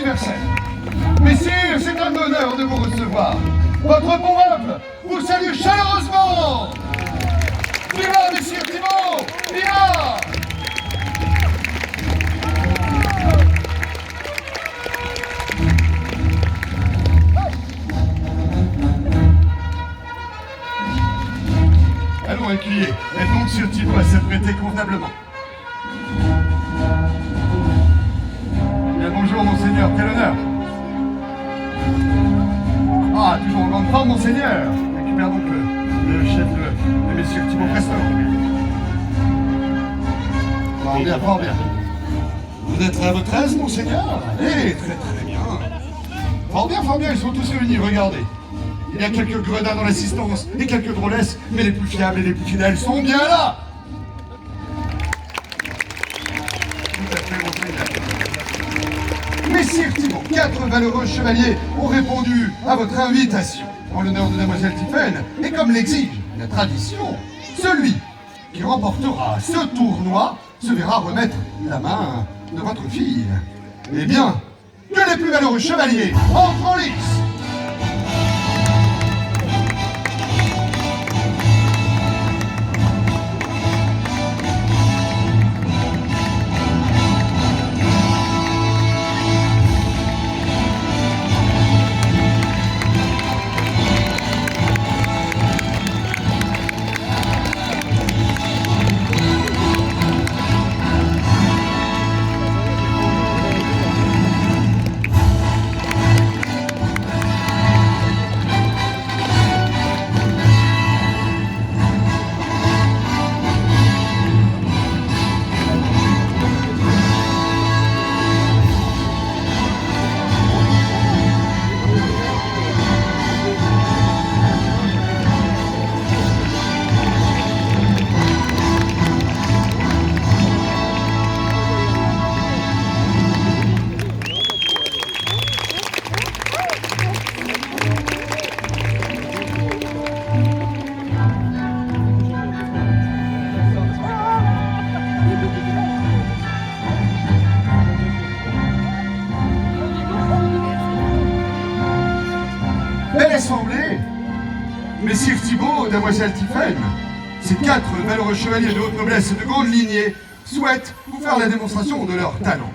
anniversaire. Messire, c'est un honneur de vous recevoir. Votre bon peuple vous salue chaleureusement. Viva, Messire Thibault! Viva! Allons, écuyer, aide donc Sir Thibault à s'apprêter convenablement. Bien, bonjour, monseigneur, quel honneur! Ah, toujours en grande forme, monseigneur! Récupère donc le chef de messieurs Thibault Preston. Fort bien, fort bien. Vous êtes à votre aise, monseigneur? Allez, très très bien. Fort bien, ils sont tous réunis, regardez. Il y a quelques gredins dans l'assistance et quelques drôlesses, mais les plus fiables et les plus fidèles sont bien là. Tout à fait, monseigneur. Messire Thibault, 4 valeureux chevaliers ont répondu à votre invitation en l'honneur de Mademoiselle Tiphaine, et comme l'exige la tradition, celui qui remportera ce tournoi se verra remettre la main de votre fille. Eh bien, que les plus valeureux chevaliers entrent en lice. Belle assemblée, Messire Thibault, Mademoiselle Tiphaine, ces 4 valeureux chevaliers de haute noblesse et de grande lignée souhaitent vous faire la démonstration de leur talent.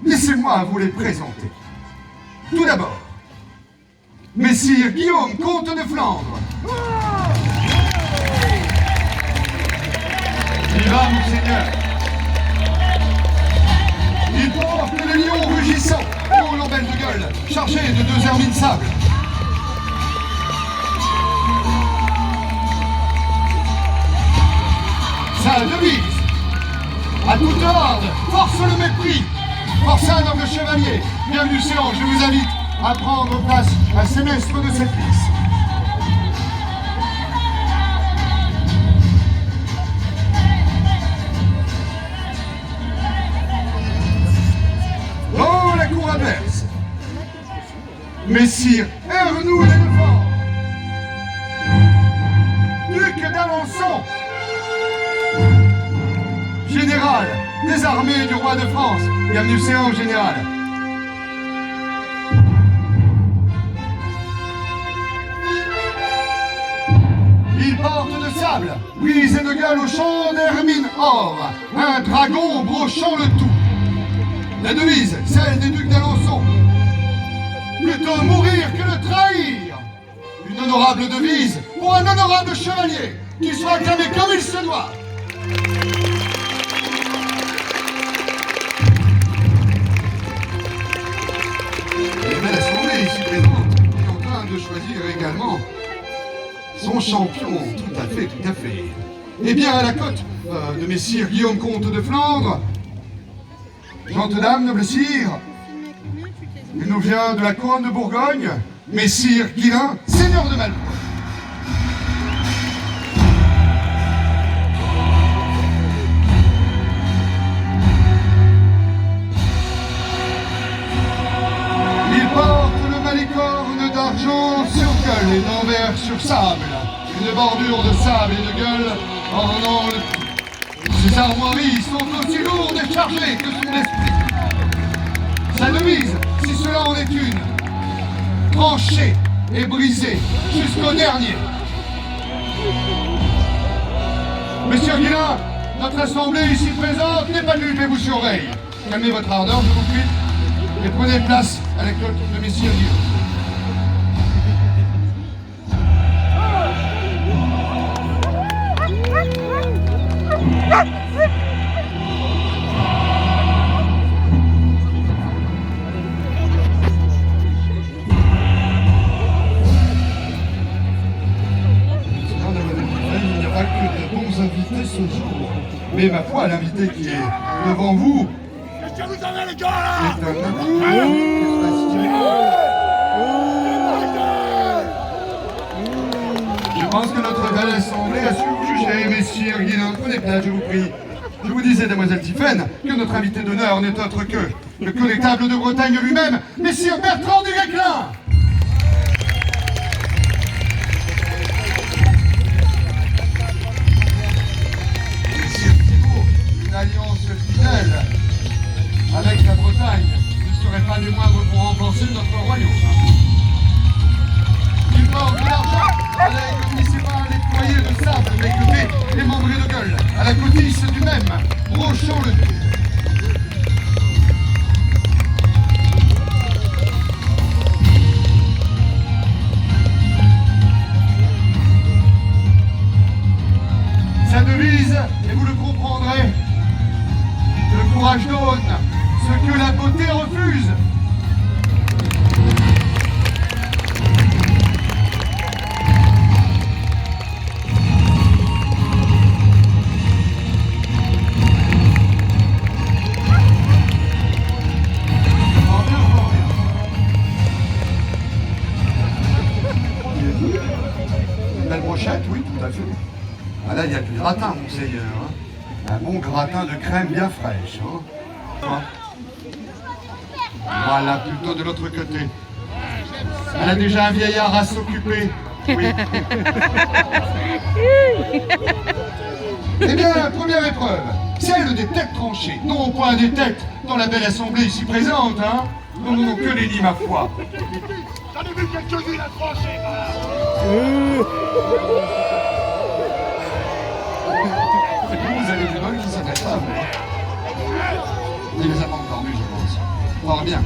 Laissez-moi vous les présenter. Tout d'abord, Messire Guillaume, comte de Flandre. Viva, monseigneur. Il porte le lion rugissant aux lambelles de gueule, chargé de 2 hermines sable. Sa devise, à toute ordre, force le mépris. Force un noble chevalier, bienvenue Célan, je vous invite à prendre place à sénestre de cette liste. Dans la cour adverse, Messire Ernoul Lefort, duc d'Alençon, général des armées du roi de France. Bienvenue Célan, général. Il porte de sable, brise et de gueule au champ d'hermine or, un dragon brochant le tout. La devise, celle des ducs d'Alençon. Plutôt mourir que de trahir. Une honorable devise pour un honorable chevalier qui soit acclamé comme il se doit. Belle assemblée ici présente est en train de choisir également son champion. Tout à fait, tout à fait. Eh bien, à la côte de Messire Guillaume, comte de Flandre, gentes dames, noble sire, il nous vient de la couronne de Bourgogne, Messire Guillain, seigneur de Malbois. Malicorne d'argent sur gueule et d'envers sur sable, une bordure de sable et de gueule ornant le... Ses armoiries sont aussi lourdes et chargées que son esprit. Sa devise, si tranché et brisé jusqu'au dernier. Monsieur Guillain, notre assemblée ici présente n'est pas nulle, mais vous surveille. Calmez votre ardeur, je vous prie, et prenez place à la cloche de Messire Guillain. Il n'y a pas que de bons invités ce jour. Mais ma foi, l'invité qui est devant vous Qu'est-ce que vous en avez les gars là? est un Je pense que notre belle assemblée a su vous juger, messire Guillain. Prenez place, je vous prie. Je vous disais, demoiselle Tiphaine, que notre invité d'honneur n'est autre que le connétable de Bretagne lui-même, messire Bertrand du Guesclin. Messire Thibaut, une alliance fidèle avec la Bretagne ne serait pas des moindres pour renforcer notre royaume. Du port de l'argent à l'aide municipale déployée de sable, l'équipé et membré de gueule, à la cotisse du même, brochons le tout. Sa devise, et vous le comprendrez, le courage donne ce que la beauté refuse. Belle brochette, oui, tout à fait. Ah là, il y a du gratin, monseigneur. Hein. Un bon gratin de crème bien fraîche. Hein. Voilà, plutôt de l'autre côté. Elle a déjà un vieillard à s'occuper. Oui. Eh bien, première épreuve, celle des têtes tranchées. Non, point des têtes dans la belle assemblée ici présente, hein. Non, non, non, que nenni, ma foi. J'en ai vu quelques-unes à trancher. Vous avez du bol qui s'adresse à vous. Il les a pas encore vus, je pense. Fort bien.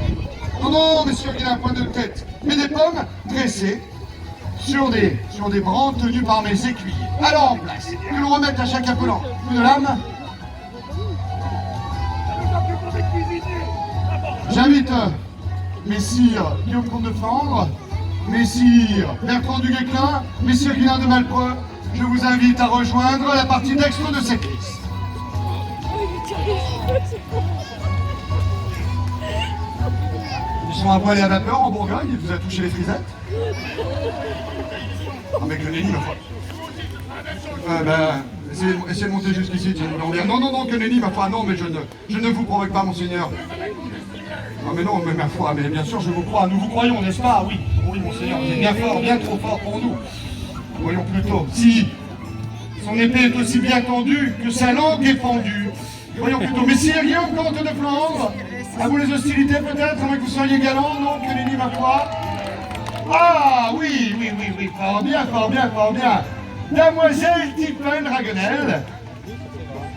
Non, non, monsieur, il a un point de tête. Mais des pommes dressées sur des branches tenues par mes écuyers. Alors en place, que l'on remette à chaque appelant une lame. J'invite messire Guillaume Comte de Flandre, messire Bertrand du Guesclin, messire Guillain de Malpreux. Je vous invite à rejoindre la partie dextre de cette liste. Ils sont à poil et à vapeur en Bourgogne, il vous a touché les frisettes. Ah mais que nenni, ma foi. Essayez de monter jusqu'ici, tiens, non, non, non, que nenni, ma foi, non, mais je ne vous provoque pas, monseigneur. Non, mais non, mais ma foi, mais bien sûr, je vous crois, nous vous croyons, n'est-ce pas? Oui, oui, monseigneur, vous êtes bien fort, bien trop fort pour nous. Voyons plutôt, si son épée est aussi bien tendue que sa langue est pendue. Voyons plutôt, messire Guillaume Comte de Flandre, à vous les hostilités peut-être, à moins que vous soyez galant, non, que nenni, ma foi. Ah, oui, oui, oui, oui, fort bien, fort bien, fort bien. Damoiselle Tiphaine Raguenel,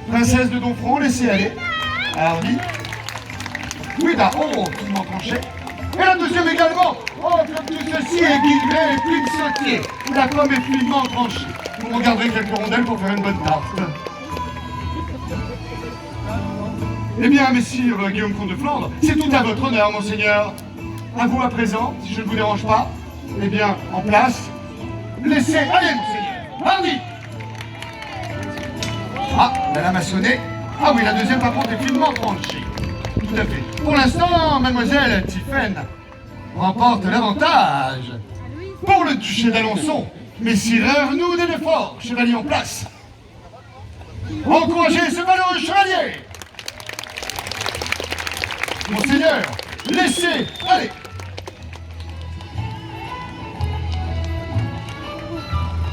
princesse de Domfront, laissez aller. Hardy. Oui, bah, oh, finement tranché. Et la deuxième également. Oh, comme tout ceci est guillemé et puis de sautier. La pomme est finement tranchée. Vous m'en garderez quelques rondelles pour faire une bonne tarte. Eh bien, messire Guillaume Comte de Flandre, c'est tout à votre honneur, monseigneur. À vous à présent, si je ne vous dérange pas. Eh bien, en place. Laissez aller, monseigneur. Hardy. Ah, la lame a sonné. Ah oui, la deuxième par contre est finement tranchée. Tout à fait. Pour l'instant, mademoiselle Tiphaine remporte l'avantage. Pour le duché d'Alençon, messire Arnould et Lefort, chevalier en place. Encouragez ce valeureux chevalier. Monseigneur, laissez aller.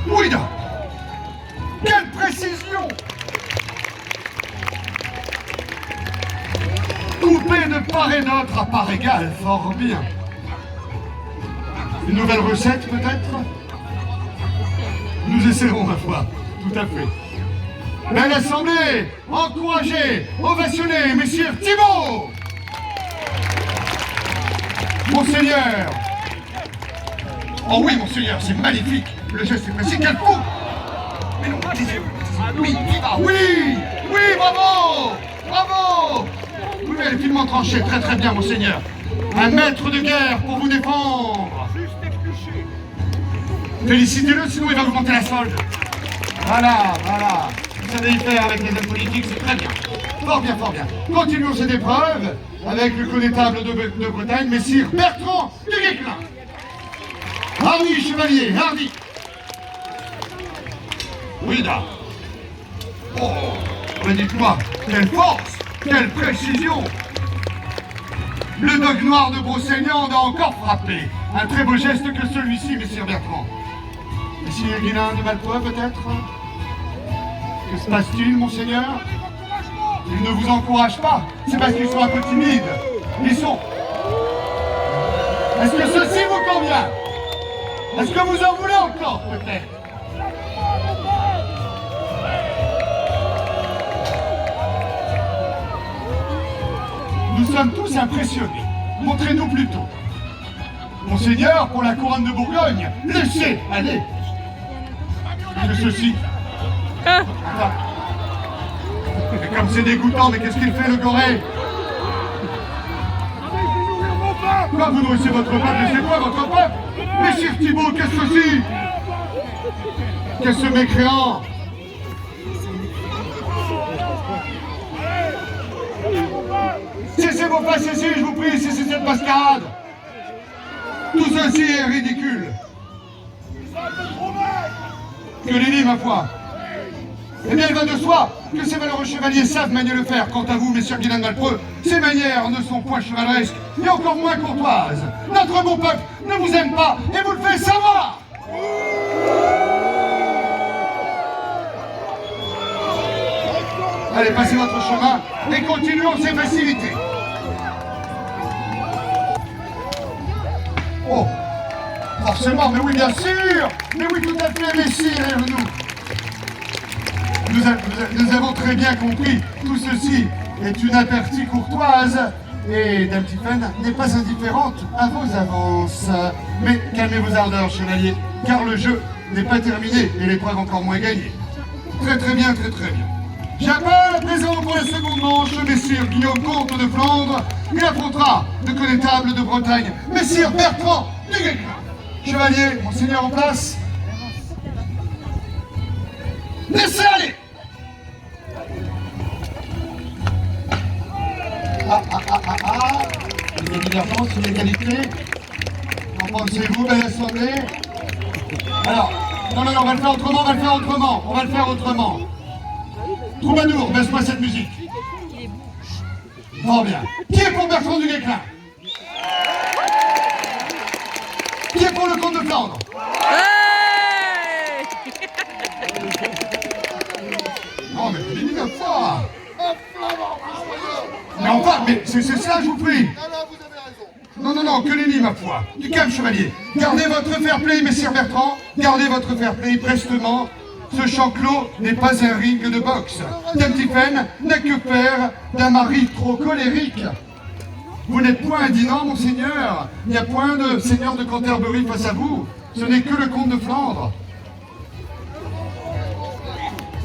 Oui donc. Quelle précision! Coupé de part et d'autre à part égale, fort bien. Une nouvelle recette, peut-être? Nous essaierons, ma foi. Tout à fait. Belle assemblée, encouragez, ovationnez, messire Thibault! Monseigneur! Oh oui, monseigneur, c'est magnifique! Le geste est précis, quel fou! Mais non, oui, viva, oui! Oui, bravo! Bravo! Oui, mais elle est finement tranchée, très très bien, monseigneur. Un maître de guerre pour vous défendre! Félicitez-le, sinon il va vous monter la solde. Voilà, voilà. Vous savez y faire avec les hommes politiques, c'est très bien. Fort bien, fort bien. Continuons cette épreuve avec le connétable de Bretagne, messire Bertrand du Guesclin. Hardi, chevalier, hardi. Oui, là. Oh, mais dites-moi, quelle force, quelle précision. Le dogue noir de Brocéliande a encore frappé. Un très beau geste que celui-ci, messire Bertrand. Messire Guilain de Malpoix, peut-être? Que se passe-t-il, monseigneur? Ils ne vous encouragent pas. C'est parce qu'ils sont un peu timides. Ils sont... Est-ce que ceci vous convient? Est-ce que vous en voulez encore, peut-être? Nous sommes tous impressionnés. Montrez-nous plutôt. Monseigneur, pour la couronne de Bourgogne, laissez aller. Que ceci. Ah. Mais comme c'est dégoûtant, mais qu'est-ce qu'il fait, le goré? Quoi, vous nourrissez votre peuple? Laissez quoi, votre peuple? Messire Thibault, qu'est-ce que ceci? Qu'est-ce ce mécréant? Cessez vos pas, cessez, je vous prie, cessez cette mascarade. Tout ceci est ridicule. Que nenni, ma foi. Eh bien, il va de soi que ces valeureux chevaliers savent manier le fer. Quant à vous, messieurs Guilain de Malpreux, ces manières ne sont point chevaleresques et encore moins courtoises. Notre bon peuple ne vous aime pas et vous le fait savoir. Allez, passez votre chemin et continuons ces facilités. Oh, forcément, mais oui, bien sûr. Mais oui, tout à fait, messire, nous avons très bien compris. Tout ceci est une apertie courtoise et Dame Tiphaine n'est pas indifférente à vos avances. Mais calmez vos ardeurs, chevalier, car le jeu n'est pas terminé et l'épreuve encore moins gagnée. Très très bien, très très bien. J'appelle à présent pour la seconde manche messire Guillaume Comte de Flandre. Il affrontera le connétable de Bretagne, messire Bertrand du Guesclin. Chevalier, monseigneur en place. Laissez aller. Une divergence, une égalité. Qu'en pensez-vous, belle assemblée? Alors, non, on va le faire autrement. Troubadour, baisse-moi cette musique. Fort bien. Qui est pour Bertrand du Guesclin? Qui est pour le comte de Flandre? Non, mais il n'y a pas. Mais enfin, mais c'est ça, je vous prie. Non, que nenni, ma foi. Du calme, chevalier. Gardez votre fair play, messire Bertrand. Gardez votre fair play prestement. Ce champ clos n'est pas un ring de boxe. Dame Tiphaine n'a que faire d'un mari trop colérique. Vous n'êtes point indinant, monseigneur. Il n'y a point de seigneur de Canterbury face à vous. Ce n'est que le comte de Flandre.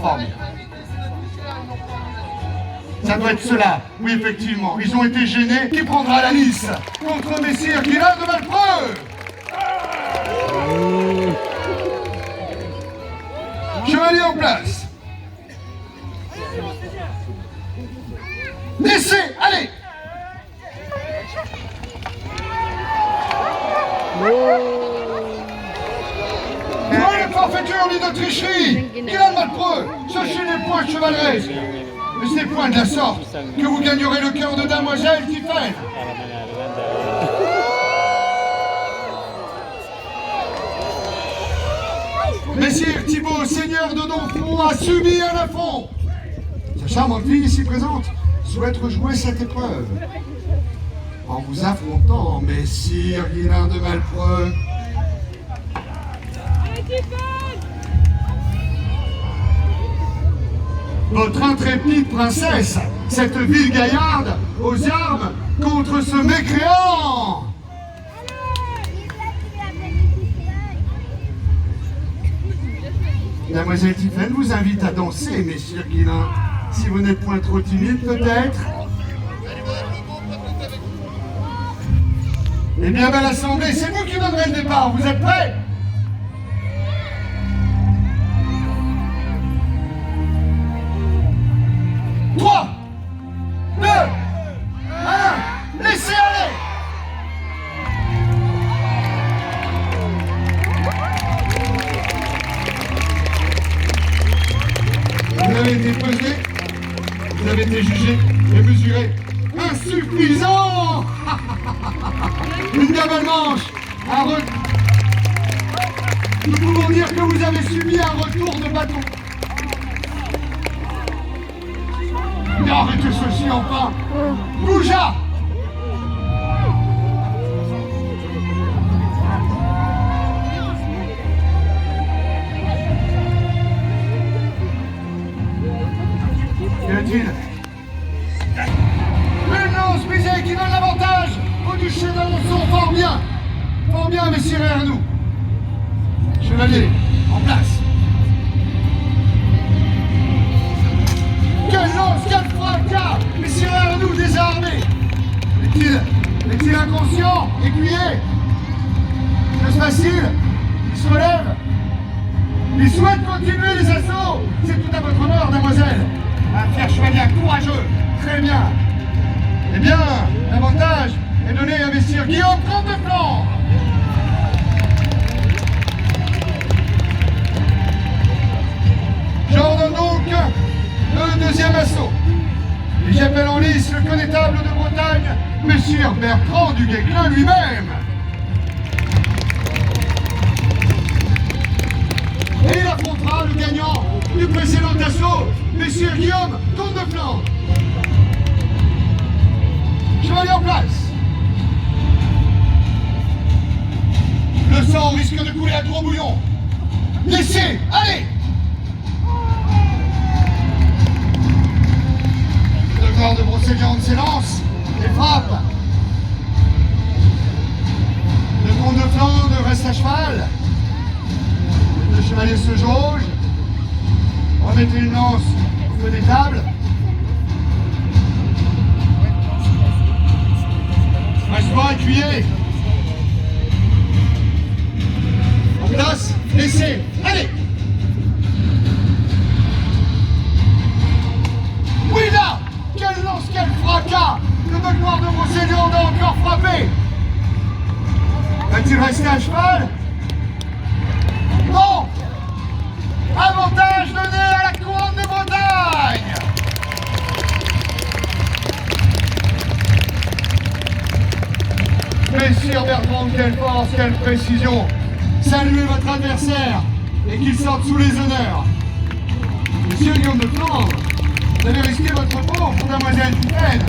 Oh, ça doit être cela. Oui, effectivement. Ils ont été gênés. Qui prendra la lice contre messire Guilain de Malpreux? Chevalier en place. Laissez, allez. Point de forfaiture ni de tricherie. Guilain de Malpreux, ceci n'est point chevaleresque. Mais c'est point de la sorte que vous gagnerez le cœur de Damoiselle Tiphaine. Messire Thibault, seigneur de Donfront, a subi un affront. Sa charmante fille ici présente souhaite rejouer cette épreuve. En vous affrontant, messire Guilain de Malpreux, Votre intrépide princesse, cette ville gaillarde, aux armes contre ce mécréant. Mademoiselle Tiphaine vous invite à danser, messieurs Guilin. Si vous n'êtes point trop timide, peut-être. Eh bien, belle assemblée, c'est vous qui donnerez le départ. Vous êtes prêts? Trois, 2, 1, laissez aller! Vous avez été pesé, vous avez été jugé et mesuré. Insuffisant! Une double manche, Nous pouvons dire que vous avez subi un retour de bâton. Mais arrêtez ceci enfin! Goujat! Qu'y a-t-il? Une lance brisée qui donne l'avantage au duché d'Alençon. Fort bien, messieurs derrière nous. Chevalier, en place. Quelle lance, quel fracas! Messieurs derrière nous, désarmés. Est-il inconscient? Écuyer? Que se passe-t-il? Il se relève? Il souhaite continuer les assauts. C'est tout à votre honneur, mademoiselle. Un fier chevalier courageux. Très bien. Eh bien, l'avantage est donné à messire Guillaume, comte de Flandre. J'ordonne donc le deuxième assaut. Et j'appelle en lice le connétable de Bretagne, messire Bertrand du Guesclin lui-même. Et il affrontera le gagnant du précédent assaut, messire Guillaume, comte de Flandre. Chevalier en place. Le sang risque de couler à gros bouillon. Laissez, allez! Le corps de Brocéliande s'élance et frappe. Le comte de Flandre reste à cheval. Le chevalier se jauge. Remettez une lance au feu des tables. Reste-moi, écuyer. En place, laissez, allez! Oui là! Quelle lance, quel fracas! Le docteur de Brocéliande a encore frappé! Va-t-il rester à cheval? Non! Avantage donné à la couronne de Bretagne! Messire Bertrand, quelle force, quelle précision! Saluez votre adversaire et qu'il sorte sous les honneurs. Monsieur Guillaume de Flandre, vous avez risqué votre peau pour mademoiselle Tiphaine.